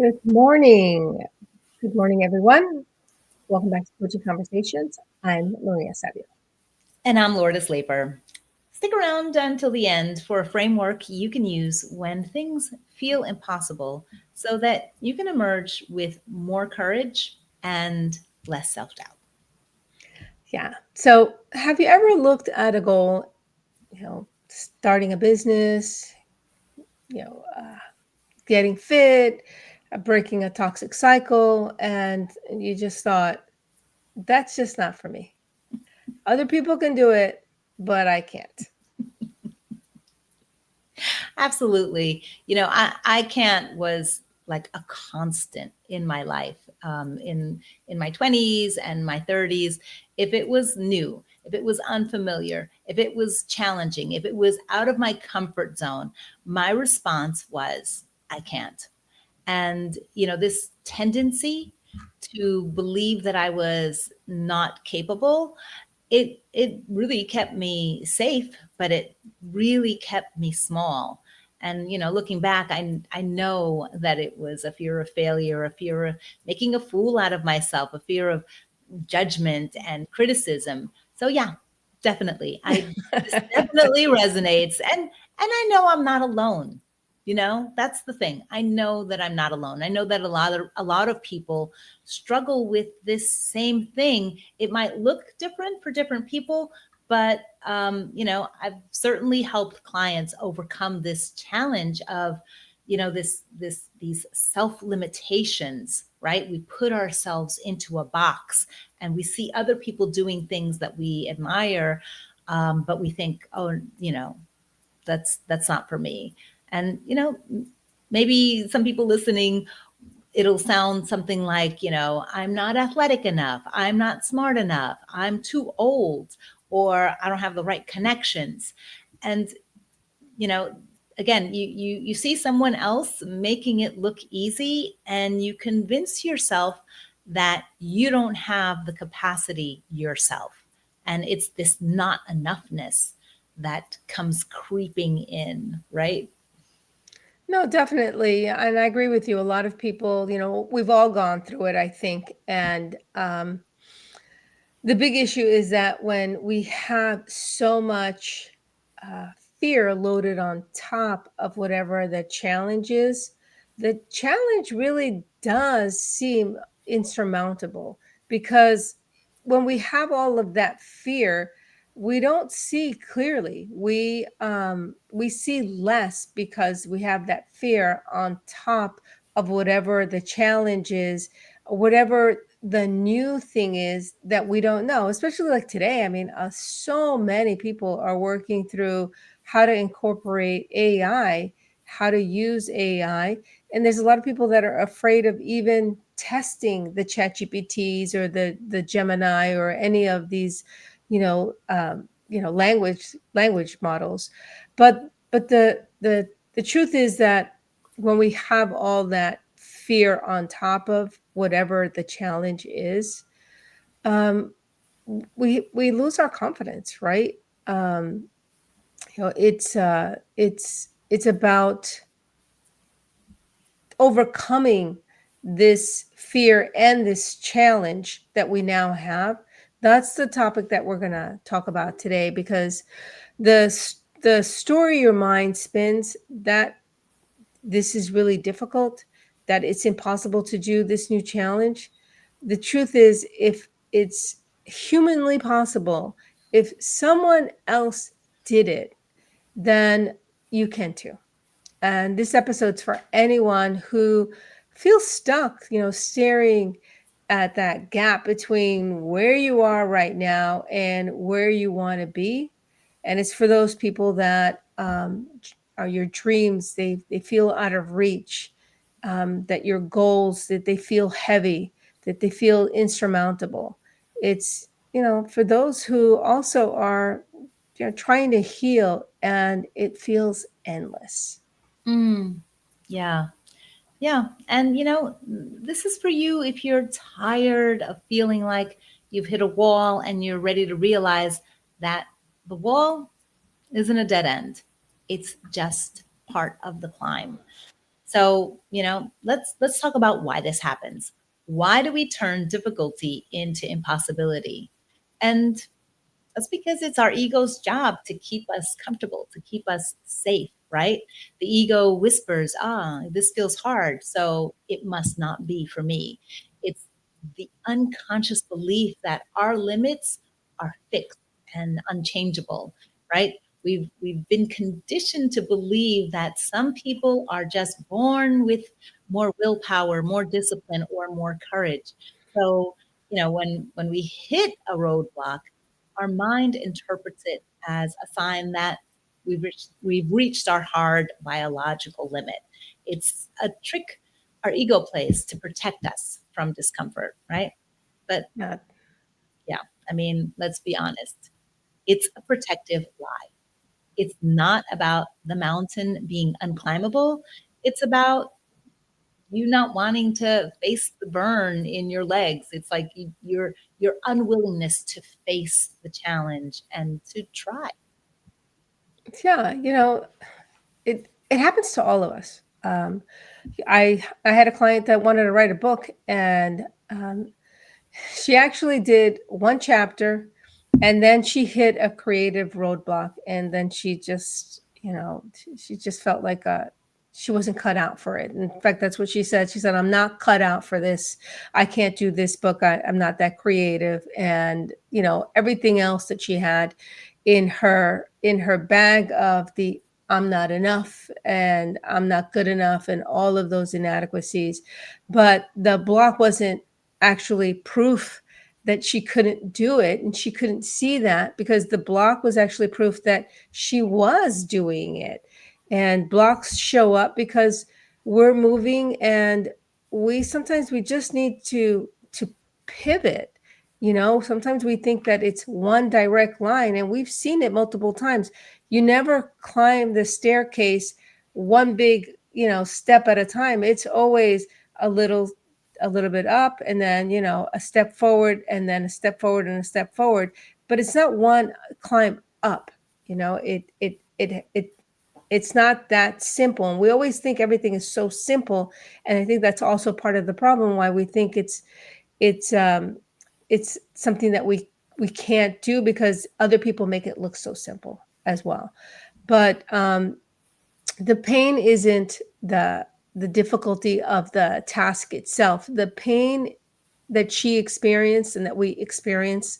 Good morning. Good morning, everyone. Welcome back to Coaching Conversations. I'm Maria Savio. And I'm Lourdes and Maria. Stick around until the end for a framework you can use when things feel impossible so that you can emerge with more courage and less self-doubt. Yeah. So have you ever looked at a goal, starting a business, getting fit, breaking a toxic cycle, and you just thought, that's just not for me. Other people can do it, but I can't. Absolutely. I can't was like a constant in my life, in my 20s and my 30s. If it was new, if it was unfamiliar, if it was challenging, if it was out of my comfort zone, my response was, I can't. And, this tendency to believe that I was not capable, it really kept me safe, but it really kept me small. And, looking back, I know that it was a fear of failure, a fear of making a fool out of myself, a fear of judgment and criticism. So yeah, definitely. This definitely resonates. And I know I'm not alone. That's the thing. I know that I'm not alone. I know that a lot of people struggle with this same thing. It might look different for different people, but I've certainly helped clients overcome this challenge of, these self limitations, right? We put ourselves into a box and we see other people doing things that we admire, but we think, oh, that's not for me. And, maybe some people listening, it'll sound something like, I'm not athletic enough. I'm not smart enough. I'm too old, or I don't have the right connections. And, again, you see someone else making it look easy and you convince yourself that you don't have the capacity yourself. And it's this not enoughness that comes creeping in, right? No, definitely. And I agree with you. A lot of people, we've all gone through it, I think. And the big issue is that when we have so much uh, fear loaded on top of whatever the challenge is, the challenge really does seem insurmountable because when we have all of that fear, we don't see clearly. We see less because we have that fear on top of whatever the challenge is, whatever the new thing is that we don't know, especially like today. I mean, so many people are working through how to incorporate AI, how to use AI. And there's a lot of people that are afraid of even testing the chat GPTs or the Gemini or any of these, language models. But the truth is that when we have all that fear on top of whatever the challenge is, um, we lose our confidence, right? It's about overcoming this fear and this challenge that we now have. That's the topic that we're going to talk about today, because the story your mind spins that this is really difficult, that it's impossible to do this new challenge. The truth is, if it's humanly possible, if someone else did it, then you can too. And this episode's for anyone who feels stuck, staring at that gap between where you are right now and where you want to be. And it's for those people that are your dreams, they feel out of reach, that your goals, that they feel heavy, that they feel insurmountable. It's, for those who also are trying to heal and it feels endless. Yeah. Yeah. And, this is for you if you're tired of feeling like you've hit a wall and you're ready to realize that the wall isn't a dead end. It's just part of the climb. So, let's talk about why this happens. Why do we turn difficulty into impossibility? And that's because it's our ego's job to keep us comfortable, to keep us safe, right? The ego whispers, this feels hard, so it must not be for me. It's the unconscious belief that our limits are fixed and unchangeable, right? We've been conditioned to believe that some people are just born with more willpower, more discipline, or more courage. So, when we hit a roadblock, our mind interprets it as a sign that we've reached our hard biological limit. It's a trick our ego plays to protect us from discomfort, right? But Yeah. yeah, I mean, let's be honest. It's a protective lie. It's not about the mountain being unclimbable. It's about you not wanting to face the burn in your legs. It's like your unwillingness to face the challenge and to try. Yeah, it happens to all of us. I had a client that wanted to write a book, and she actually did one chapter, and then she hit a creative roadblock, and then she just felt like she wasn't cut out for it. In fact, that's what she said. She said, "I'm not cut out for this. I can't do this book. I'm not that creative." And everything else that she had in her bag of the I'm not enough and I'm not good enough and all of those inadequacies. But the block wasn't actually proof that she couldn't do it, and she couldn't see that because the block was actually proof that she was doing it. And blocks show up because we're moving, and we just need to pivot. Sometimes we think that it's one direct line, and we've seen it multiple times. You never climb the staircase one big, step at a time. It's always a little a little bit up, and then a step forward, and then a step forward, and a step forward. But it's not one climb up. It's not that simple, and we always think everything is so simple. And I think that's also part of the problem, why we think it's something that we can't do, because other people make it look so simple as well. But the pain isn't the difficulty of the task itself. The pain that she experienced and that we experience,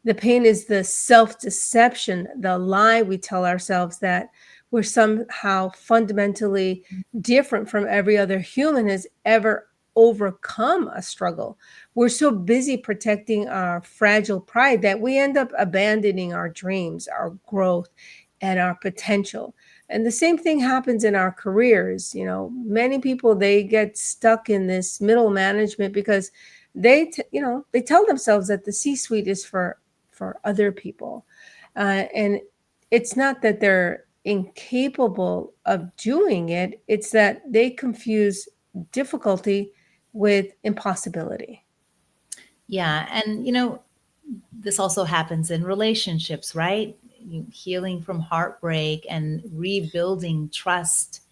the pain is the self-deception, the lie we tell ourselves that we're somehow fundamentally different from every other human has ever overcome a struggle. We're so busy protecting our fragile pride that we end up abandoning our dreams, our growth, and our potential. And the same thing happens in our careers. Many people, they get stuck in this middle management because they tell themselves that the C-suite is for other people. And it's not that they're incapable of doing it, it's that they confuse difficulty with impossibility. Yeah. And, this also happens in relationships, right? Healing from heartbreak and rebuilding trust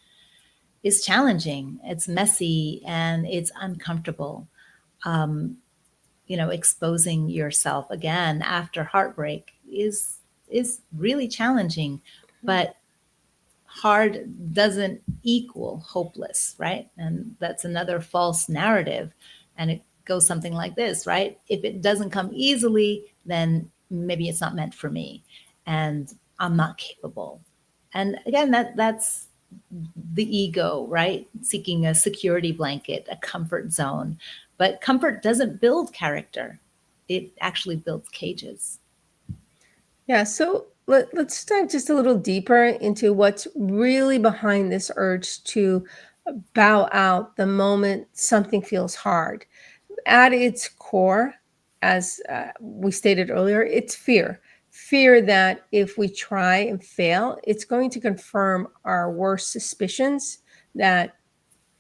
is challenging. It's messy and it's uncomfortable. Um, Exposing yourself again after heartbreak is really challenging, but hard doesn't equal hopeless, right? And that's another false narrative. And it goes something like this, right? If it doesn't come easily, then maybe it's not meant for me, and I'm not capable. And again, that's the ego, right? Seeking a security blanket, a comfort zone. But comfort doesn't build character, it actually builds cages. Yeah, so let's dive just a little deeper into what's really behind this urge to bow out the moment something feels hard. At its core, as we stated earlier, it's fear. Fear that if we try and fail, it's going to confirm our worst suspicions that,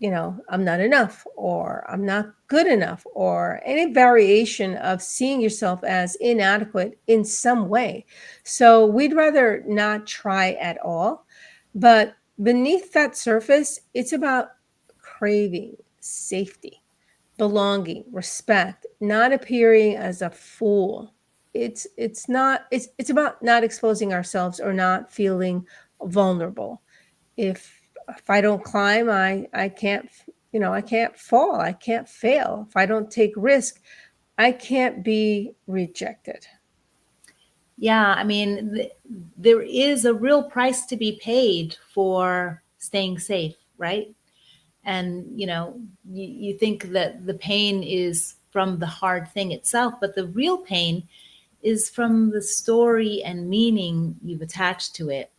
I'm not enough, or I'm not good enough, or any variation of seeing yourself as inadequate in some way. So we'd rather not try at all. But beneath that surface, it's about craving safety, belonging, respect, not appearing as a fool. It's about not exposing ourselves or not feeling vulnerable. If I don't climb, I can't, I can't fall, I can't fail. If I don't take risk, I can't be rejected. Yeah, I mean, there is a real price to be paid for staying safe, right? And you think that the pain is from the hard thing itself, but the real pain is from the story and meaning you've attached to it.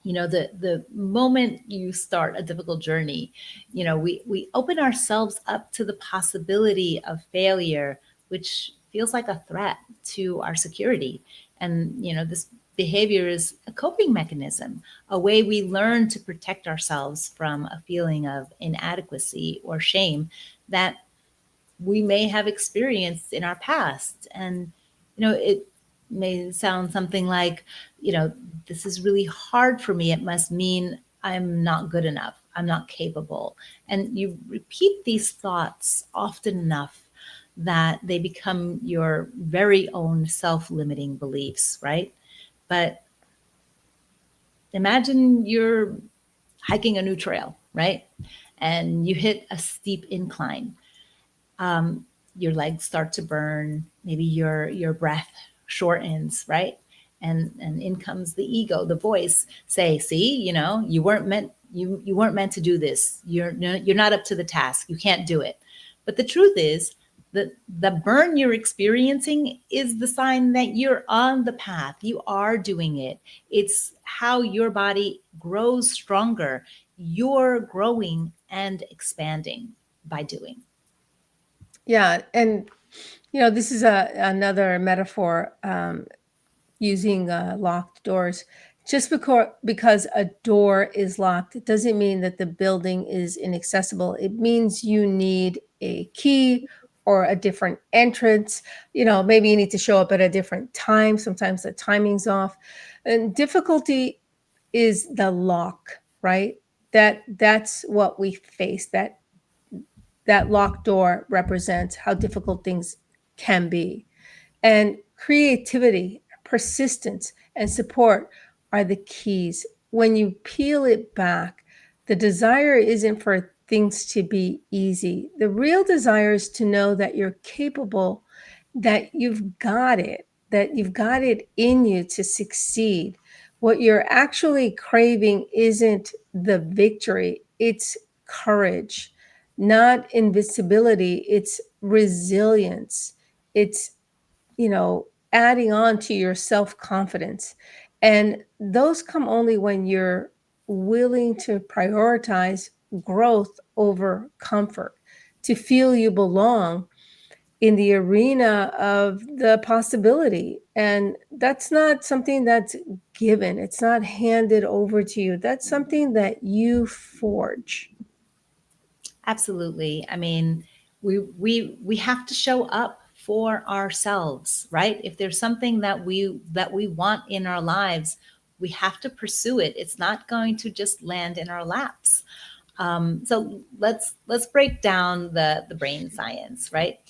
The moment you start a difficult journey, we open ourselves up to the possibility of failure, which feels like a threat to our security. And this behavior is a coping mechanism, a way we learn to protect ourselves from a feeling of inadequacy or shame that we may have experienced in our past. And it may sound something like, this is really hard for me, it must mean I'm not good enough, I'm not capable. And you repeat these thoughts often enough that they become your very own self-limiting beliefs, right? But imagine you're hiking a new trail, right? And you hit a steep incline. Your legs start to burn, maybe your breath shortens, right? And in comes the ego, the voice, say, see, you weren't meant to do this. You're not up to the task. You can't do it. But the truth is that the burn you're experiencing is the sign that you're on the path. You are doing it. It's how your body grows stronger. You're growing and expanding by doing. Yeah, and this is another metaphor, using locked doors. Just because a door is locked, it doesn't mean that the building is inaccessible. It means you need a key or a different entrance. Maybe you need to show up at a different time. Sometimes the timing's off. And difficulty is the lock, right? That's what we face. That locked door represents how difficult things can be. And creativity, persistence, and support are the keys. When you peel it back, the desire isn't for things to be easy. The real desire is to know that you're capable, that you've got it in you to succeed. What you're actually craving isn't the victory, it's courage, not invincibility, it's resilience. It's adding on to your self-confidence. And those come only when you're willing to prioritize growth over comfort, to feel you belong in the arena of the possibility. And that's not something that's given, it's not handed over to you. That's something that you forge. Absolutely. I mean, we have to show up for ourselves, right? If there's something that we want in our lives, we have to pursue it. It's not going to just land in our laps. So let's break down the brain science, right?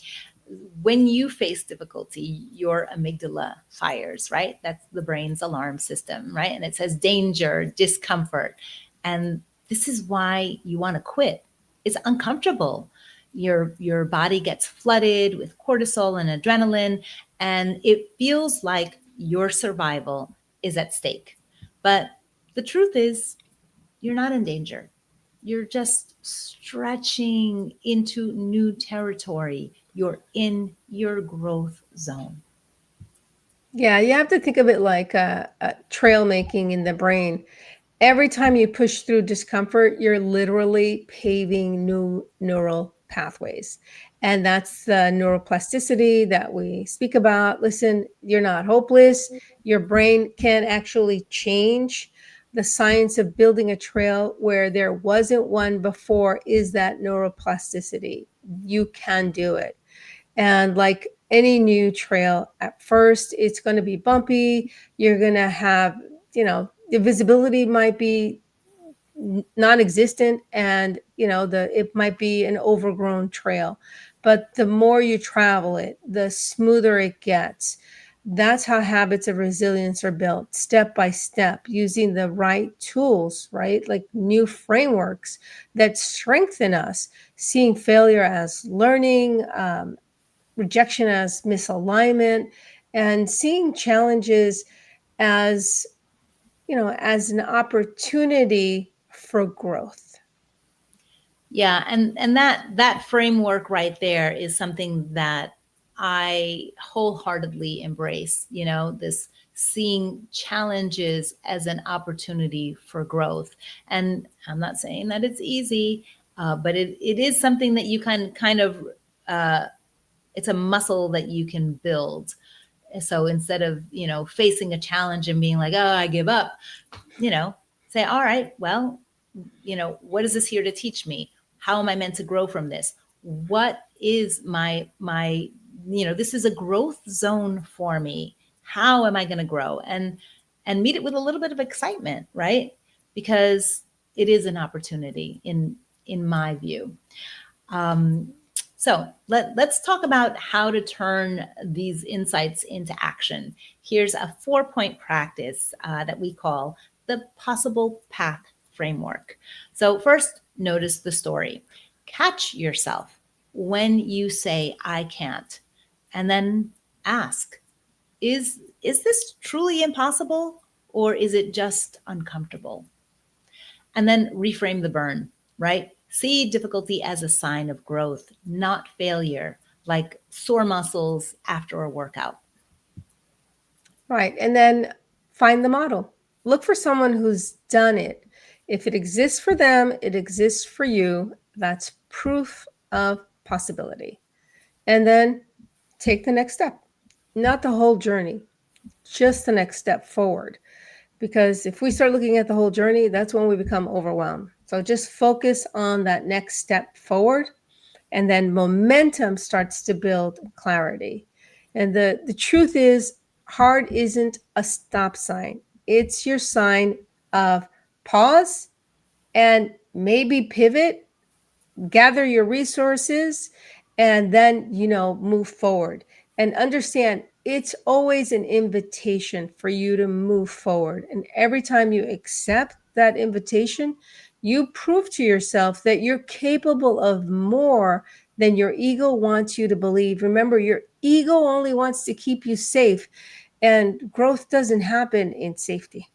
When you face difficulty, your amygdala fires, right? That's the brain's alarm system, right? And it says danger, discomfort. And this is why you want to quit. It's uncomfortable. Your body gets flooded with cortisol and adrenaline, and it feels like your survival is at stake. But the truth is, you're not in danger. You're just stretching into new territory. You're in your growth zone. Yeah, you have to think of it like a trail making in the brain. Every time you push through discomfort, you're literally paving new neural pathways. And that's the neuroplasticity that we speak about. Listen, you're not hopeless. Your brain can actually change. The science of building a trail where there wasn't one before is that neuroplasticity. You can do it. And like any new trail, at first, it's going to be bumpy. You're going to have, the visibility might be non-existent, and it might be an overgrown trail. But the more you travel it, the smoother it gets. That's how habits of resilience are built, step by step, using the right tools, right? Like new frameworks that strengthen us, seeing failure as learning, rejection as misalignment, and seeing challenges as, as an opportunity for growth. Yeah, and that framework right there is something that I wholeheartedly embrace, this seeing challenges as an opportunity for growth. And I'm not saying that it's easy, but it is something that you can kind of, it's a muscle that you can build. So instead of, facing a challenge and being like, oh, I give up, say, all right, well, what is this here to teach me? How am I meant to grow from this? What is my, this is a growth zone for me. How am I going to grow? And meet it with a little bit of excitement, right? Because it is an opportunity in my view. So let's talk about how to turn these insights into action. Here's a 4-point practice that we call the possible path framework. So first, notice the story. Catch yourself when you say, I can't, and then ask, is this truly impossible, or is it just uncomfortable? And then reframe the burn, right? See difficulty as a sign of growth, not failure, like sore muscles after a workout. Right. And then find the model. Look for someone who's done it. If it exists for them, it exists for you. That's proof of possibility. And then take the next step, not the whole journey, just the next step forward. Because if we start looking at the whole journey, that's when we become overwhelmed. So just focus on that next step forward, and then momentum starts to build clarity. And the truth is, hard isn't a stop sign. It's your sign of pause and maybe pivot, gather your resources, and then, move forward. And understand it's always an invitation for you to move forward. And every time you accept that invitation, you prove to yourself that you're capable of more than your ego wants you to believe. Remember, your ego only wants to keep you safe, and growth doesn't happen in safety.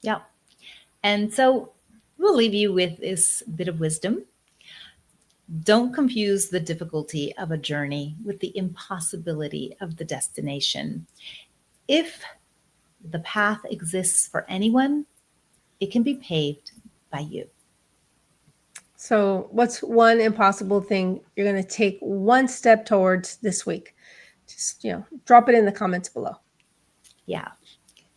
Yeah. And so we'll leave you with this bit of wisdom. Don't confuse the difficulty of a journey with the impossibility of the destination. If the path exists for anyone, it can be paved by you. So what's one impossible thing you're going to take one step towards this week? Just, drop it in the comments below. Yeah.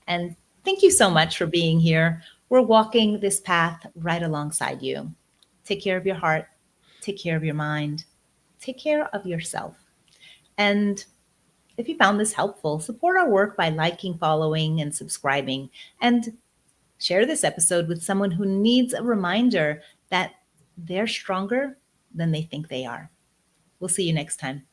And thank you so much for being here. We're walking this path right alongside you. Take care of your heart. Take care of your mind. Take care of yourself. And if you found this helpful, support our work by liking, following, and subscribing. And share this episode with someone who needs a reminder that they're stronger than they think they are. We'll see you next time.